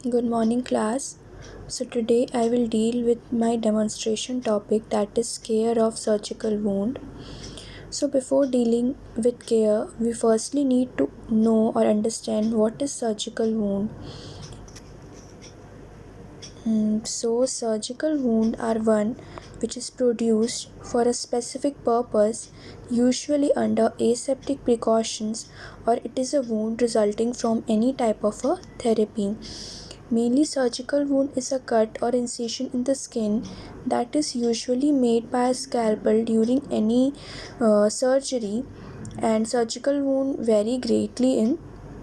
Good morning, class. So, today I will deal with my demonstration topic, that is care of surgical wound. So, before dealing with care, we firstly need to know or understand what is surgical wound. Surgical wound are one which is produced for a specific purpose, usually under aseptic precautions, or it is a wound resulting from any type of a therapy. Mainly, surgical wound is a cut or incision in the skin that is usually made by a scalpel during any surgery, and surgical wound vary greatly in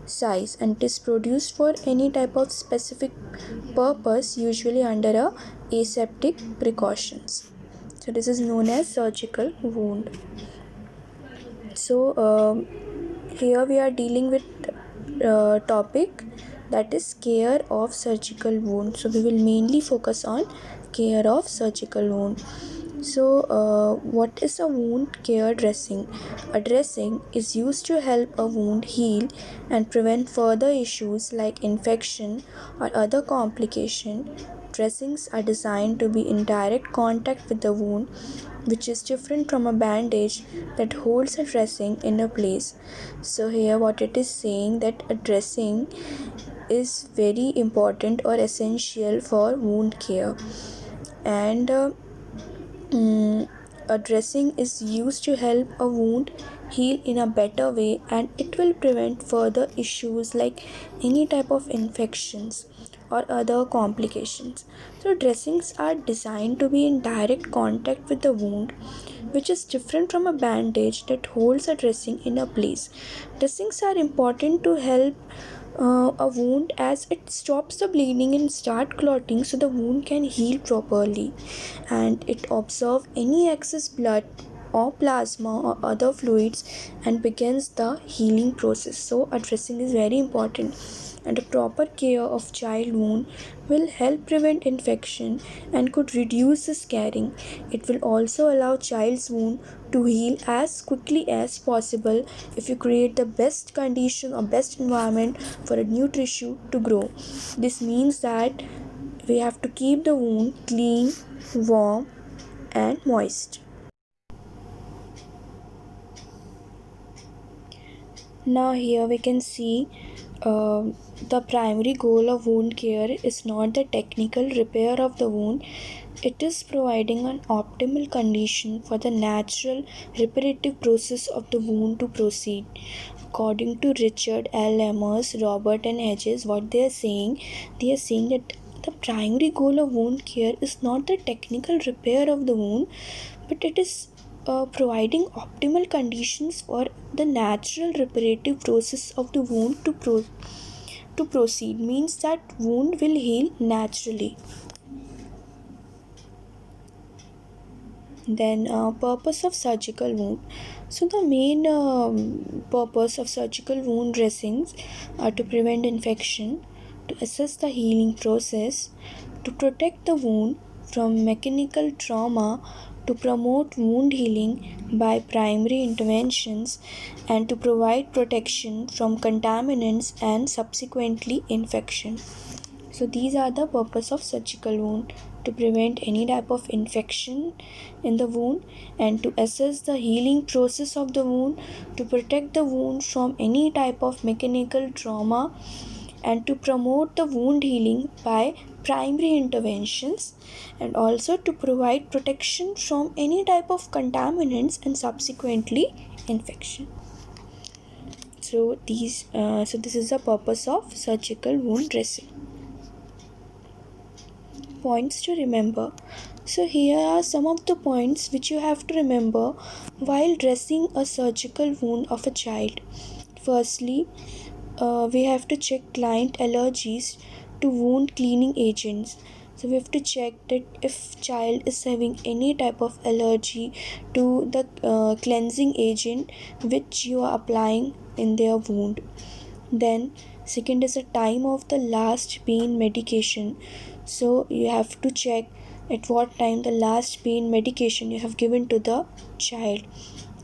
size and it is produced for any type of specific purpose, usually under a aseptic precautions. So this is known as surgical wound. Here we are dealing with topic that is care of surgical wound. So we will mainly focus on care of surgical wound. What is a wound care dressing? A dressing is used to help a wound heal and prevent further issues like infection or other complication. Dressings are designed to be in direct contact with the wound, which is different from a bandage that holds a dressing in a place. So here what it is saying that a dressing is very important or essential for wound care, and a dressing is used to help a wound heal in a better way, and it will prevent further issues like any type of infections or other complications. So dressings are designed to be in direct contact with the wound, which is different from a bandage that holds a dressing in a place. Dressings are important to help a wound as it stops the bleeding and start clotting so the wound can heal properly, and it absorbs any excess blood or plasma or other fluids and begins the healing process. So a dressing is very important, and a proper care of child wound will help prevent infection and could reduce the scarring. It will also allow child's wound to heal as quickly as possible if you create the best condition or best environment for a new tissue to grow. This means that we have to keep the wound clean, warm, and moist. Now here we can see the primary goal of wound care is not the technical repair of the wound. It is providing an optimal condition for the natural reparative process of the wound to proceed. According to Richard L. Emmers, Robert and Hedges, what they are saying that the primary goal of wound care is not the technical repair of the wound, but it is providing optimal conditions for the natural reparative process of the wound to proceed. Means that wound will heal naturally. Then purpose of surgical wound. So the main purpose of surgical wound dressings are to prevent infection, to assess the healing process, to protect the wound from mechanical trauma, to promote wound healing by primary interventions, and to provide protection from contaminants and subsequently infection. So these are the purpose of surgical wound: to prevent any type of infection in the wound, and to assess the healing process of the wound, to protect the wound from any type of mechanical trauma, and to promote the wound healing by primary interventions, and also to provide protection from any type of contaminants and subsequently infection. So this is the purpose of surgical wound dressing. Points to remember. So here are some of the points which you have to remember while dressing a surgical wound of a child. Firstly, we have to check client allergies to wound cleaning agents. So we have to check that if child is having any type of allergy to the cleansing agent which you are applying in their wound. Then second is the time of the last pain medication. So you have to check at what time the last pain medication you have given to the child.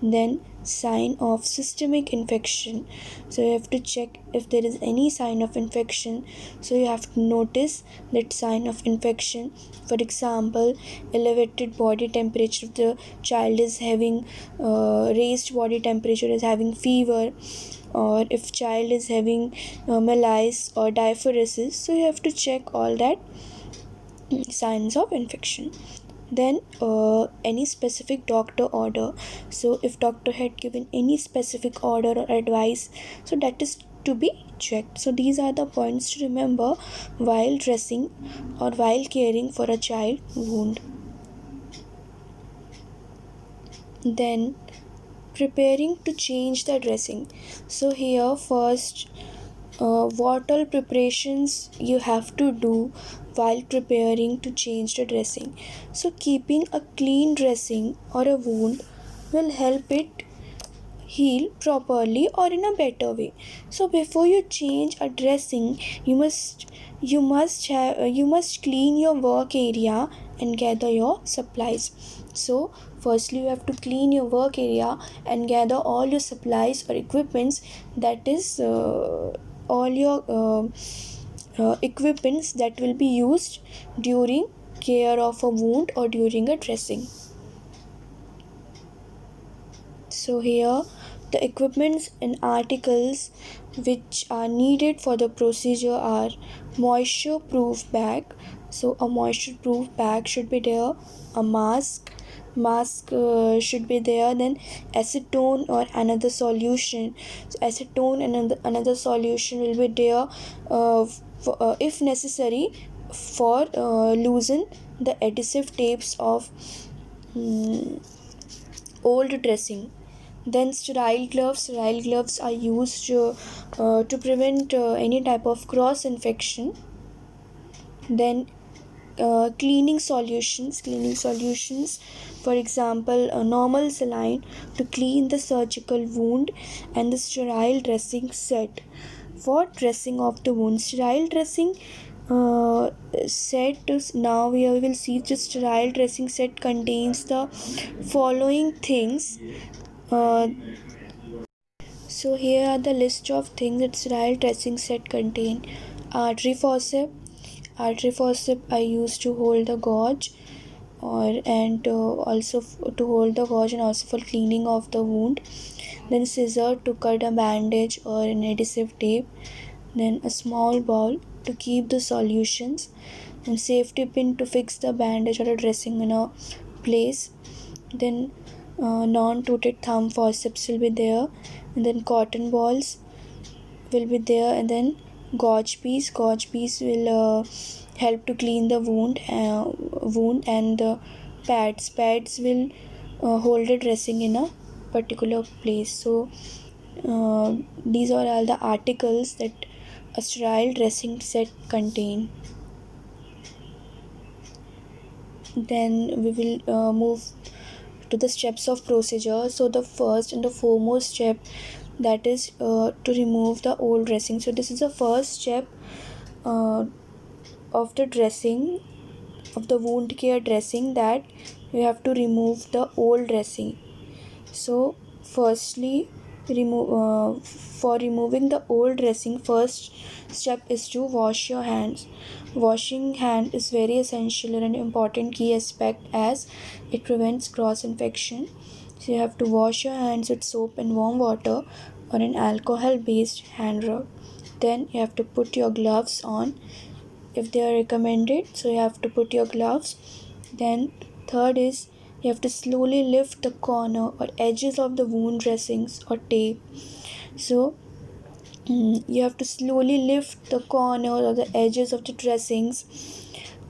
Then sign of systemic infection. So you have to check if there is any sign of infection. So you have to notice that sign of infection. For example, elevated body temperature, if the child is having raised body temperature, is having fever, or if child is having malaise or diaphoresis. So you have to check all that signs of infection. Then any specific doctor order. So if doctor had given any specific order or advice, so that is to be checked. So these are the points to remember while dressing or while caring for a child wound. Then preparing to change the dressing. So here first, what all preparations you have to do while preparing to change the dressing. So keeping a clean dressing or a wound will help it heal properly or in a better way. So before you change a dressing, you must clean your work area and gather your supplies. So firstly you have to clean your work area and gather all your supplies or equipments, that is all your equipments that will be used during care of a wound or during a dressing. So here the equipments and articles which are needed for the procedure are moisture proof bag. So a moisture proof bag should be there, a mask should be there, then acetone or another solution. So acetone and another solution will be there if necessary for loosen the adhesive tapes of old dressing. Then sterile gloves. Sterile gloves are used to prevent any type of cross infection. Then cleaning solutions. Cleaning solutions, for example, a normal saline to clean the surgical wound, and the sterile dressing set for dressing of the wound. Sterile dressing set is, now we will see the sterile dressing set contains the following things. uh, so here are the list of things that sterile dressing set contain. Artery forceps. Artery forceps are used to hold the gauge, or and also to hold the gauge and also for cleaning of the wound. Then scissor to cut a bandage or an adhesive tape. Then a small ball to keep the solutions, and safety pin to fix the bandage or a dressing in a place. Then non-toothed thumb forceps will be there, and then cotton balls will be there, and then gauge piece will help to clean the wound, and the pads will hold the dressing in a particular place. So these are all the articles that a sterile dressing set contain. Then we will move to the steps of procedure. So the first and the foremost step, that is to remove the old dressing. So this is the first step uh, of the dressing, of the wound care dressing, that you have to remove the old dressing. So firstly, for removing the old dressing, first step is to wash your hands. Washing hand is very essential and an important key aspect, as it prevents cross infection. So you have to wash your hands with soap and warm water or an alcohol based hand rub. Then you have to put your gloves on if they are recommended, so you have to put your gloves. Then third is, you have to slowly lift the corner or edges of the wound dressings or tape. So you have to slowly lift the corner or the edges of the dressings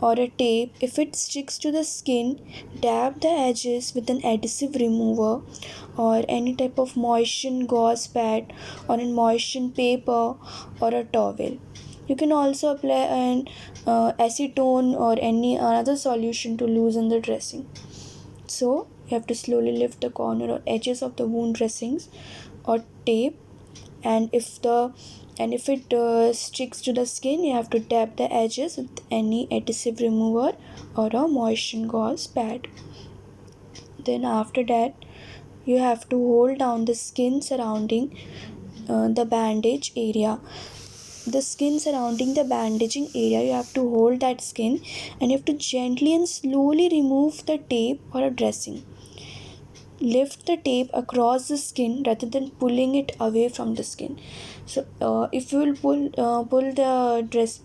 or a tape. If it sticks to the skin, dab the edges with an adhesive remover or any type of moisten gauze pad or a moisten paper or a towel. You can also apply an acetone or any other solution to loosen the dressing. So you have to slowly lift the corner or edges of the wound dressings or tape, and if it sticks to the skin, you have to tap the edges with any adhesive remover or a moisten gauze pad. Then after that, you have to hold down the skin surrounding the bandage area. The skin surrounding the bandaging area, you have to hold that skin and you have to gently and slowly remove the tape or a dressing. Lift the tape across the skin rather than pulling it away from the skin. So if you will pull the dress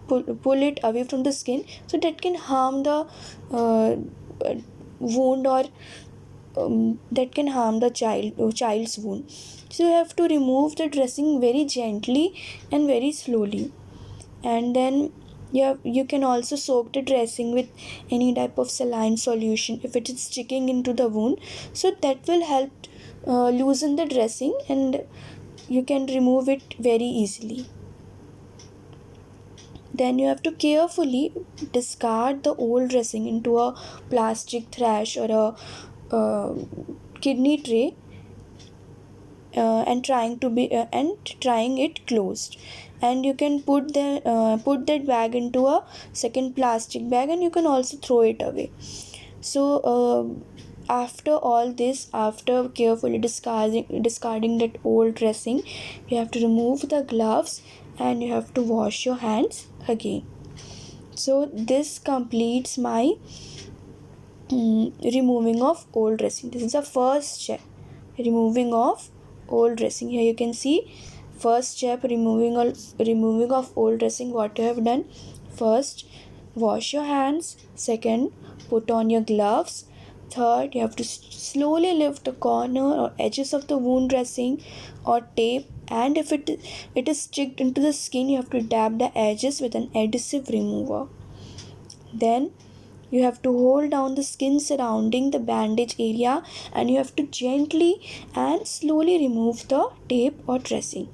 pull it away from the skin, so that can harm the uh, wound, or that can harm the child's wound. So you have to remove the dressing very gently and very slowly. And then you can also soak the dressing with any type of saline solution if it is sticking into the wound, so that will help loosen the dressing and you can remove it very easily. Then you have to carefully discard the old dressing into a plastic trash or a kidney tray, and trying it closed. And you can put that bag into a second plastic bag, and you can also throw it away. So after all this, after carefully discarding that old dressing, you have to remove the gloves and you have to wash your hands again. So this completes my removing of old dressing. This is the first step, removing of old dressing. Here you can see first step, removing of old dressing. What you have done: first, wash your hands; second, put on your gloves; third, you have to slowly lift the corner or edges of the wound dressing or tape, and if it is sticked into the skin, you have to dab the edges with an adhesive remover. Then you have to hold down the skin surrounding the bandage area and you have to gently and slowly remove the tape or dressing.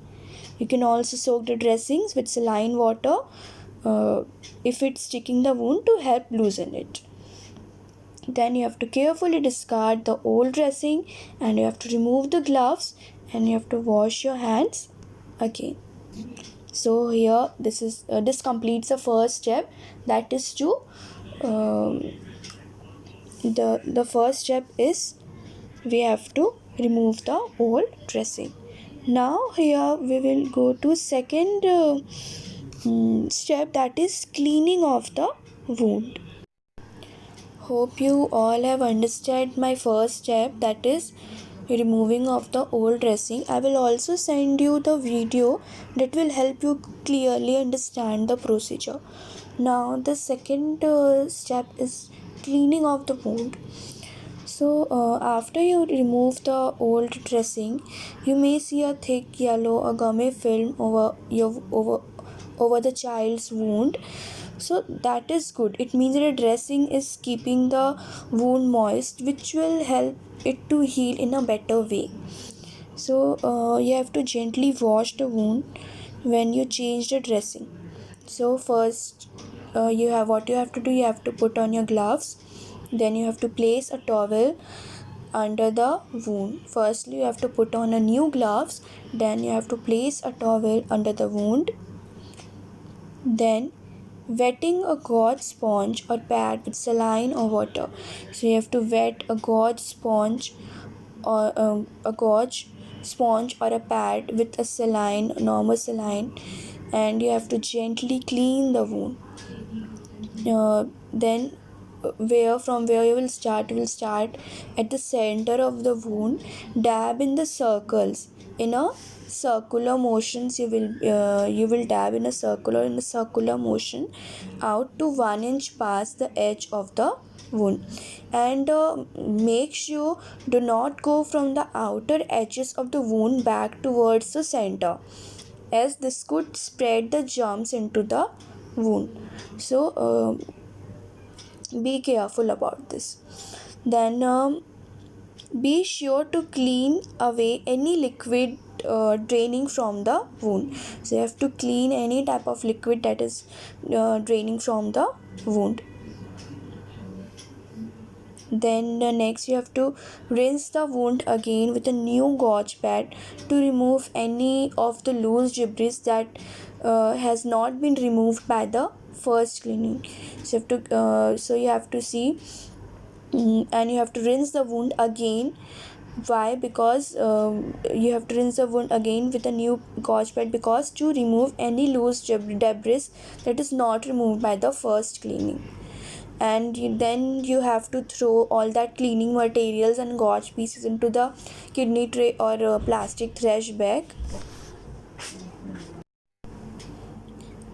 You can also soak the dressings with saline water if it's sticking the wound, to help loosen it. Then you have to carefully discard the old dressing and you have to remove the gloves and you have to wash your hands again. So here this completes the first step, that is to the first step is we have to remove the old dressing. Now here we will go to second step, that is cleaning of the wound. Hope you all have understood my first step, that is removing of the old dressing. I will also send you the video that will help you clearly understand the procedure. Now the second step is cleaning of the wound. So after you remove the old dressing, you may see a thick yellow or gummy film over the child's wound. So that is good. It means that the dressing is keeping the wound moist, which will help it to heal in a better way. So you have to gently wash the wound when you change the dressing. So first, what you have to do, you have to put on your gloves. Then you have to place a towel under the wound. Firstly, you have to put on a new gloves. Then you have to place a towel under the wound. Then wetting a gauze sponge or pad with saline or water. So you have to wet a gauze sponge or a pad with a normal saline, and you have to gently clean the wound. Then where you will start at the center of the wound. Dab in the circles in a circular motions. You will dab in a circular motion out to 1 inch past the edge of the wound, and make sure do not go from the outer edges of the wound back towards the center, as this could spread the germs into the wound. So be careful about this. Then be sure to clean away any liquid draining from the wound. So you have to clean any type of liquid that is draining from the wound. Then next you have to rinse the wound again with a new gauze pad to remove any of the loose debris that has not been removed by the first cleaning. So you have to see, and you have to rinse the wound again Why? Because you have to rinse the wound again with a new gauze pad, because to remove any loose debris that is not removed by the first cleaning. And then you have to throw all that cleaning materials and gauze pieces into the kidney tray or plastic trash bag.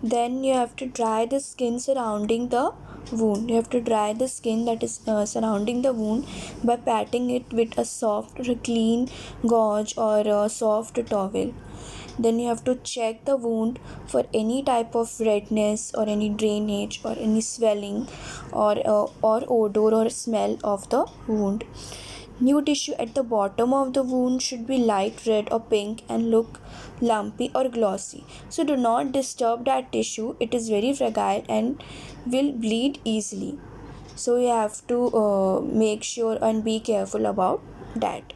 Then you have to dry the skin surrounding the wound. You have to dry the skin that is surrounding the wound by patting it with a soft clean gauze or a soft towel. Then you have to check the wound for any type of redness or any drainage or any swelling or odor or smell of the wound. New tissue at the bottom of the wound should be light red or pink and look lumpy or glossy. So do not disturb that tissue. It is very fragile and will bleed easily. So you have to make sure and be careful about that.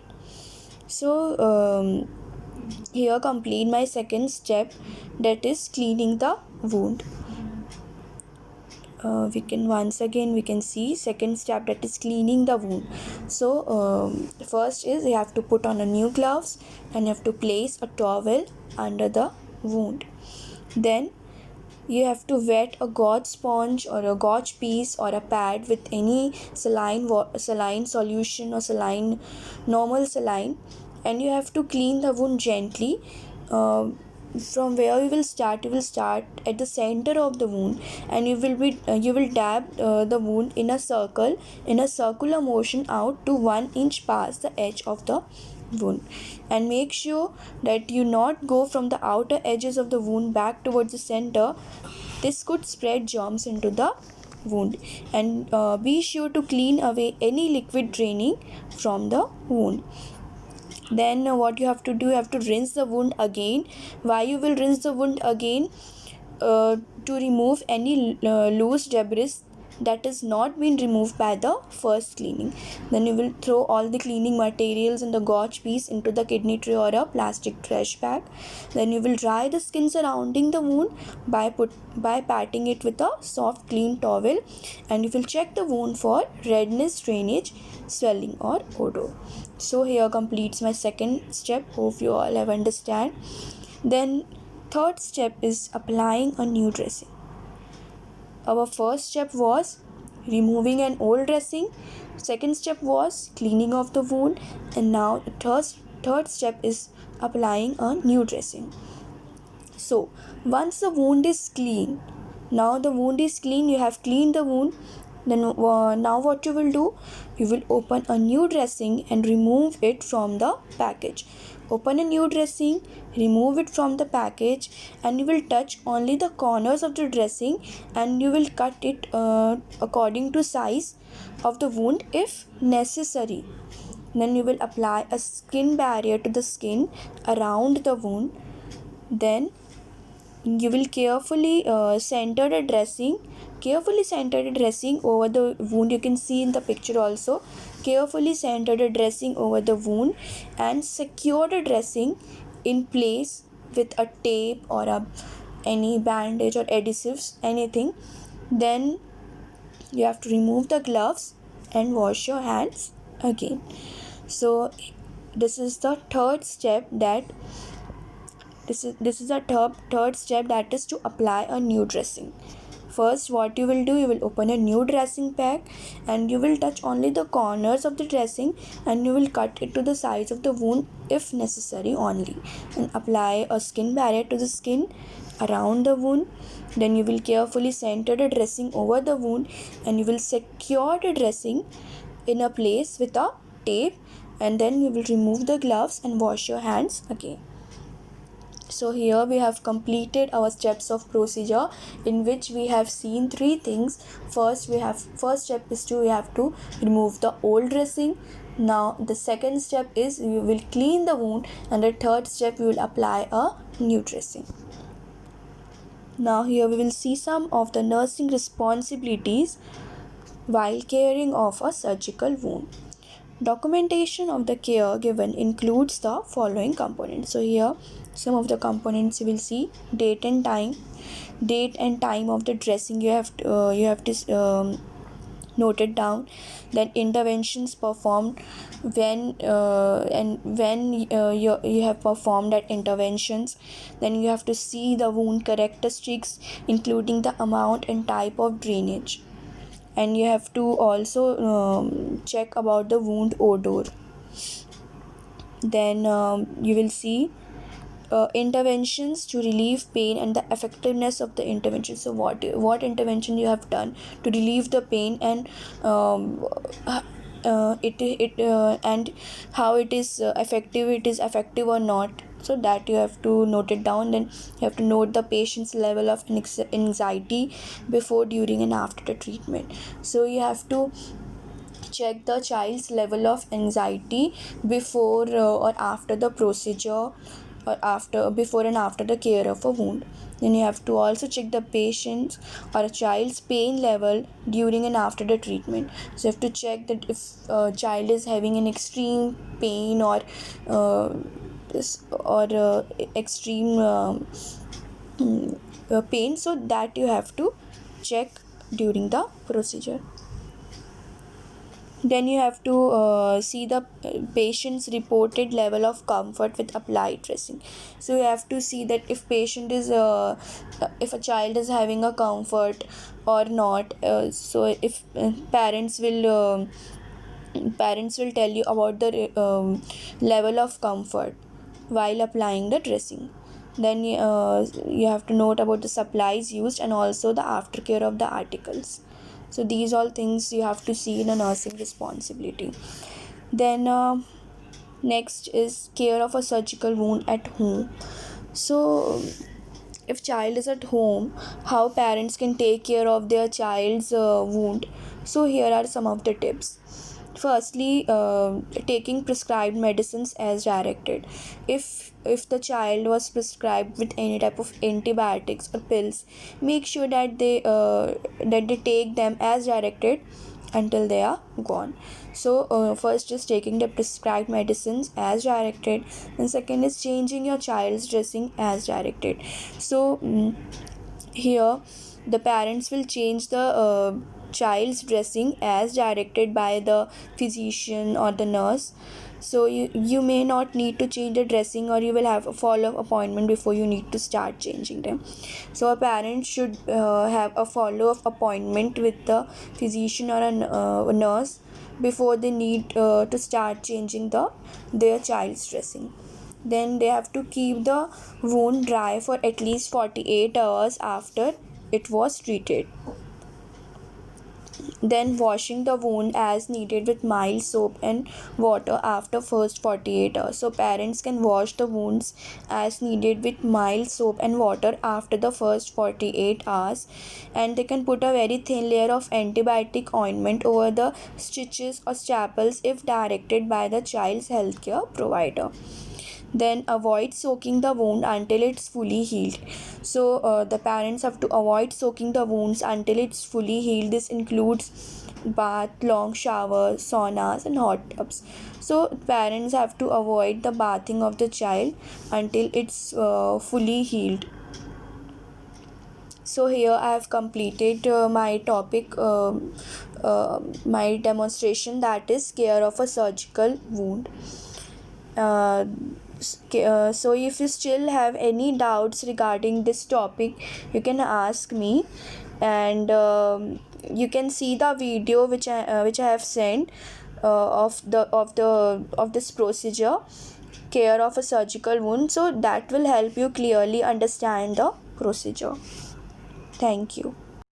So here complete my second step, that is cleaning the wound. We can see second step, that is cleaning the wound. So first is you have to put on a new gloves and you have to place a towel under the wound. Then you have to wet a gauze sponge or a gauze piece or a pad with any saline solution or normal saline, and you have to clean the wound gently. From where you will start at the center of the wound, and you will dab the wound in a circular motion out to 1 inch past the edge of the wound, and make sure that you not go from the outer edges of the wound back towards the center. This could spread germs into the wound, and be sure to clean away any liquid draining from the wound. Then what you have to do, you have to rinse the wound again. Why you will rinse the wound again? To remove any loose debris that is not been removed by the first cleaning. Then you will throw all the cleaning materials and the gauze piece into the kidney tray or a plastic trash bag. Then you will dry the skin surrounding the wound by patting it with a soft clean towel, and you will check the wound for redness, drainage, swelling or odor. So here completes my second step. Hope you all have understand. Then third step is applying a new dressing. Our first step was removing an old dressing. Second step was cleaning of the wound, and now the third step is applying a new dressing. So once the wound is clean, you have cleaned the wound. Then now what you will do, you will open a new dressing and remove it from the package. Open a new dressing, remove it from the package, and you will touch only the corners of the dressing, and you will cut it according to size of the wound if necessary. Then you will apply a skin barrier to the skin around the wound. Then you will carefully center the dressing over the wound. You can see in the picture also, carefully center the dressing over the wound and secure the dressing in place with a tape or any bandage or adhesives, anything. Then you have to remove the gloves and wash your hands again. So this is the third step, that this is the third step, that is to apply a new dressing. First, what you will do, you will open a new dressing pack and you will touch only the corners of the dressing, and you will cut it to the size of the wound if necessary only, and apply a skin barrier to the skin around the wound. Then you will carefully center the dressing over the wound, and you will secure the dressing in a place with a tape, and then you will remove the gloves and wash your hands again. So here we have completed our steps of procedure, in which we have seen three things. First step is we have to remove the old dressing. Now the second step is we will clean the wound, and the third step we will apply a new dressing. Now here we will see some of the nursing responsibilities while caring of a surgical wound. Documentation of the care given includes the following components. So here some of the components you will see: date and time of the dressing. You have to noted down. Then interventions performed when you have performed that interventions, then you have to see the wound characteristics, including the amount and type of drainage. And you have to also check about the wound odor. Then you will see interventions to relieve pain and the effectiveness of the intervention. So what intervention you have done to relieve the pain, and and how it is effective or not, so that you have to note it down. Then you have to note the patient's level of anxiety before, during, and after the treatment. So you have to check the child's level of anxiety before or after the procedure, or after, before and after the care of a wound. Then you have to also check the patient's or a child's pain level during and after the treatment. So you have to check that if a child is having an extreme pain or uh, extreme pain, so that you have to check during the procedure. Then you have to see the patient's reported level of comfort with applied dressing. So you have to see that if a child is having a comfort or not. So if parents will tell you about the level of comfort while applying the dressing. Then you have to note about the supplies used and also the aftercare of the articles. So these all things you have to see in a nursing responsibility. Then next is care of a surgical wound at home. So if child is at home, how parents can take care of their child's wound. So here are some of the tips. Firstly, taking prescribed medicines as directed. If the child was prescribed with any type of antibiotics or pills, make sure that they take them as directed until they are gone. So first is taking the prescribed medicines as directed, and second is changing your child's dressing as directed. So here the parents will change the child's dressing as directed by the physician or the nurse. So you may not need to change the dressing, or you will have a follow-up appointment before you need to start changing them. So a parent should have a follow-up appointment with the physician or a nurse before they need to start changing their child's dressing. Then they have to keep the wound dry for at least 48 hours after it was treated. Then washing the wound as needed with mild soap and water after first 48 hours. So parents can wash the wounds as needed with mild soap and water after the first 48 hours, and they can put a very thin layer of antibiotic ointment over the stitches or scalpels if directed by the child's healthcare provider. Then avoid soaking the wound until it's fully healed. So the parents have to avoid soaking the wounds until it's fully healed. This includes bath, long showers, saunas, and hot tubs. So parents have to avoid the bathing of the child until it's fully healed. So here I have completed my topic, my demonstration, that is care of a surgical wound. uh, so if you still have any doubts regarding this topic, you can ask me. And you can see the video which I have sent of this procedure, care of a surgical wound. So that will help you clearly understand the procedure. Thank you.